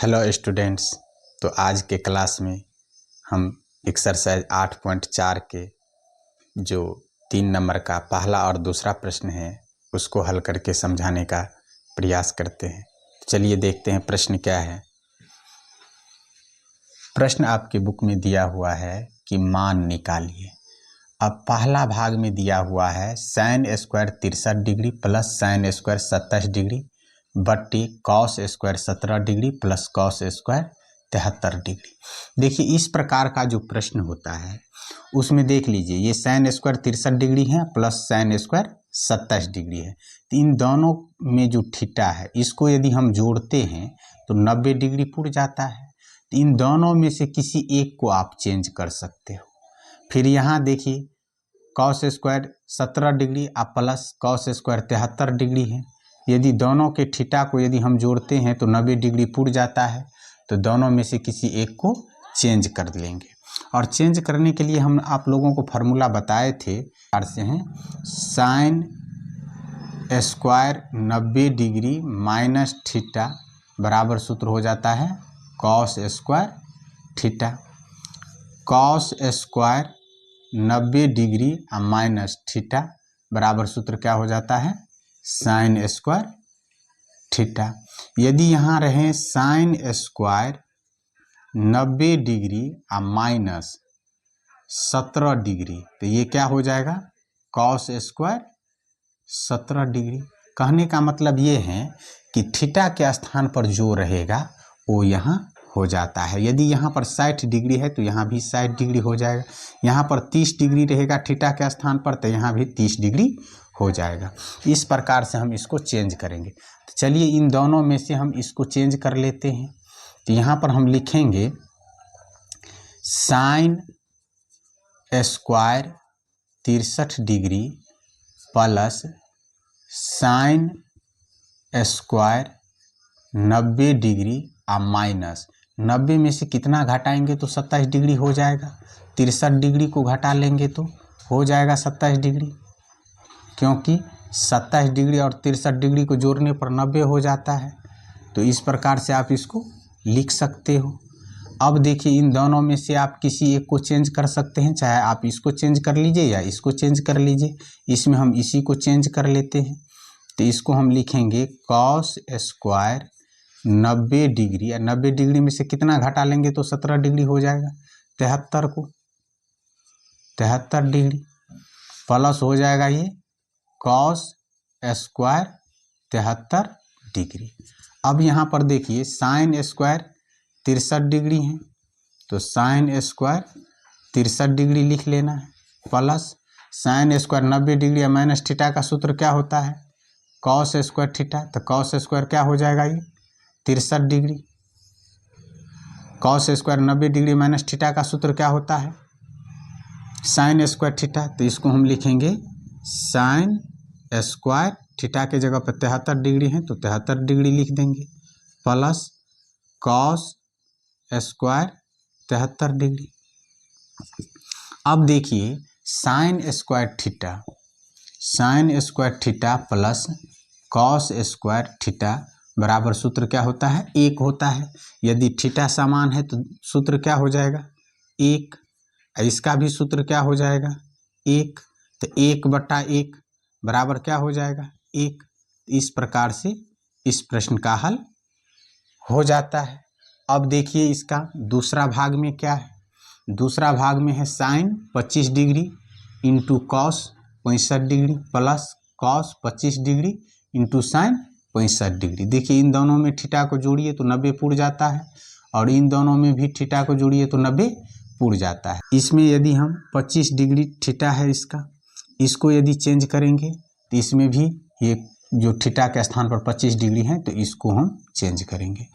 Hello students. तो आज के क्लास में हम एक्सरसाइज 8.4 के जो 3 नंबर का पहला और दूसरा प्रश्न है उसको हल करके समझाने का प्रयास करते हैं। चलिए देखते हैं प्रश्न क्या है। प्रश्न आपके बुक में दिया हुआ है कि मान निकालिए। अब पहला भाग में दिया हुआ है sin square 63 degree plus sin square 27 degree बट्टी cos square 17 degree plus cos square 73 degree. देखिए इस प्रकार का जो प्रश्न होता है उसमें देख लीजिए ये sin स्क्वायर 63 डिग्री है प्लस sin स्क्वायर 27 डिग्री है। तो इन दोनों में जो थीटा है इसको यदि हम जोड़ते हैं तो 90 डिग्री पुर जाता है। तो इन दोनों में से किसी एक को आप चेंज कर सकते हो। फिर यहाँ देखिए कॉस स्क्वायर 17 डिग्री और प्लस कॉस स्क्वायर 73 डिग्री है। यदि दोनों के थीटा को यदि हम जोड़ते हैं तो 90 डिग्री पुर जाता है। तो दोनों में से किसी एक को चेंज कर लेंगे और चेंज करने के लिए हम आप लोगों को फार्मूला बताए थे से हैं sine square 90 degree minus theta बराबर सूत्र हो जाता है cos square theta. Cos square 90 degree और माइनस थीटा बराबर सूत्र क्या हो जाता है साइन स्क्वायर थीटा। यदि यहाँ रहे साइन स्क्वायर 90 डिग्री और माइनस 17 डिग्री तो ये क्या हो जाएगा कॉस स्क्वायर 17 डिग्री। कहने का मतलब ये है कि थीटा के स्थान पर जो रहेगा वो यहाँ हो जाता है। यदि यहाँ पर 60 डिग्री है तो यहाँ भी 60 डिग्री हो जाएगा। यहाँ पर 30 डिग्री रहेगा थीटा के स्थान पर तो यहाँ भी 30 डिग्री हो जाएगा। इस प्रकार से हम इसको चेंज करेंगे। तो चलिए इन दोनों में से हम इसको चेंज कर लेते हैं। तो यहाँ पर हम लिखेंगे sine square 63 degree plus sine square 90 degree और माइनस 90 में से कितना घटाएंगे तो 27 डिग्री हो जाएगा। 63 डिग्री को घटा लेंगे तो हो जाएगा 27 डिग्री, क्योंकि 27 डिग्री और 63 डिग्री को जोड़ने पर 90 हो जाता है। तो इस प्रकार से आप इसको लिख सकते हो। अब देखिए इन दोनों में से आप किसी एक को चेंज कर सकते हैं, चाहे आप इसको चेंज कर लीजिए या इसको चेंज कर लीजिए। इसमें हम इसी को चेंज कर लेते हैं। तो इसको हम लिखेंगे कॉस स्क्वायर 90 डिग्री या 90 डिग्री में से कितना घटा लेंगे तो 17 डिग्री हो जाएगा 73 को 73 डिग्री प्लस हो जाएगा ये कॉस स्क्वायर 73 डिग्री। अब यहाँ पर देखिए साइन स्क्वायर 63 डिग्री है तो साइन स्क्वायर 63 डिग्री लिख लेना है प्लस साइन स्क्वायर 90 डिग्री या माइनस थीटा का सूत्र क्या होता है कॉस स्क्वायर थीटा। तो कॉस स्क्वायर क्या हो जाएगा ये 63 degree. Cos square 90 degree minus theta का सूत्र क्या होता है साइन स्क्वायर थीटा। तो इसको हम लिखेंगे साइन स्क्वायर थीटा के जगह पर 73 डिग्री है तो 73 डिग्री लिख देंगे प्लस कॉस स्क्वायर 73 डिग्री। अब देखिए sign square theta plus cos square theta बराबर सूत्र क्या होता है 1 होता है। यदि थीटा समान है तो सूत्र क्या हो जाएगा 1। इसका भी सूत्र क्या हो जाएगा 1। तो 1/1 बराबर क्या हो जाएगा 1। इस प्रकार से इस प्रश्न का हल हो जाता है। अब देखिए इसका दूसरा भाग में क्या है। दूसरा भाग में है sine 25 degree into cos 65 degree plus cos 25 degree into sine 65 degree. देखिए इन दोनों में थीटा को जोड़िए तो 90 पुर जाता है और इन दोनों में भी थीटा को जोड़िए तो 90 पुर जाता है। इसमें यदि हम 25 डिग्री थीटा है इसको यदि चेंज करेंगे तो इसमें भी ये जो थीटा के स्थान पर 25 डिग्री है तो इसको हम चेंज करेंगे।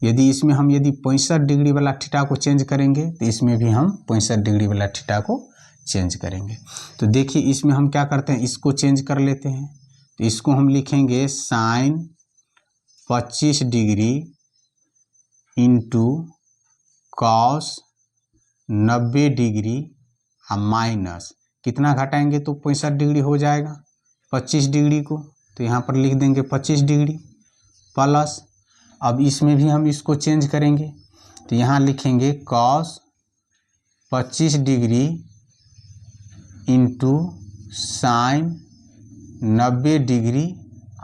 यदि इसमें हम 65 डिग्री वाला थीटा को चेंज करेंगे तो इसमें भी हम 65 डिग्री वाला थीटा को चेंज करेंगे। तो देखिए इसमें हम क्या करते हैं इसको चेंज कर लेते हैं। तो इसको हम लिखेंगे sine 25 degree into cos 90 degree और माइनस कितना घटाएंगे तो 65 डिग्री हो जाएगा 25 डिग्री को। तो यहाँ पर लिख देंगे 25 डिग्री प्लस अब इसमें भी हम इसको चेंज करेंगे, तो यहाँ लिखेंगे cos 25 degree into sine 90 degree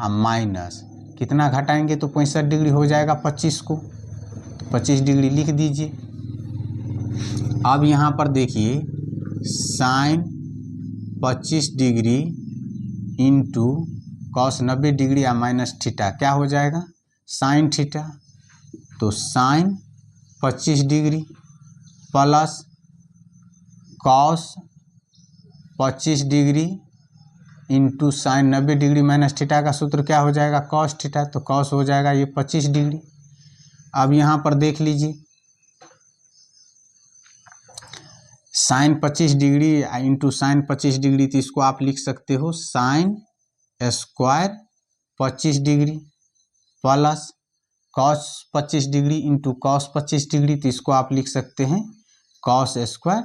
और माइनस कितना घटाएंगे तो 65 डिग्री हो जाएगा 25 को, तो 25 डिग्री लिख दीजिए। अब यहाँ पर देखिए sine 25 degree into cos 90 degree या माइनस थीटा क्या हो जाएगा साइन थीटा, तो sine 25 degree plus cos 25 degree into sine 90 degree minus theta का सूत्र क्या हो जाएगा कॉस थीटा, तो कॉस हो जाएगा ये 25 डिग्री। अब यहाँ पर देख लीजिए sine 25 degree into sine 25 degree, तो इसको आप लिख सकते हो sine square 25 degree plus cos 25 degree into cos 25 degree, तो इसको आप लिख सकते हैं कॉस स्क्वायर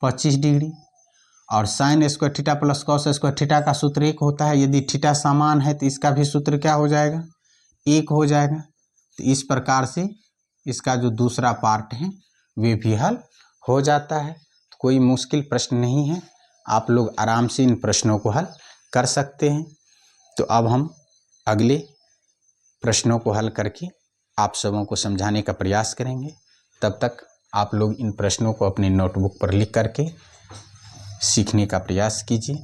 25 डिग्री। और sine square theta plus cos square theta का सूत्र एक होता है, यदि थीटा समान है तो इसका भी सूत्र क्या हो जाएगा एक हो जाएगा। तो इस प्रकार से इसका जो दूसरा पार्ट है वे भी हल हो जाता है। तो कोई मुश्किल प्रश्न नहीं है, आप लोग आराम से इन प्रश्नों को हल कर सकते हैं। तो अब हम अगले प्रश्नों को हल करके आप सबों को समझाने का प्रयास करेंगे। तब तक आप लोग इन प्रश्नों को अपने नोटबुक पर लिख करके सीखने का प्रयास कीजिए।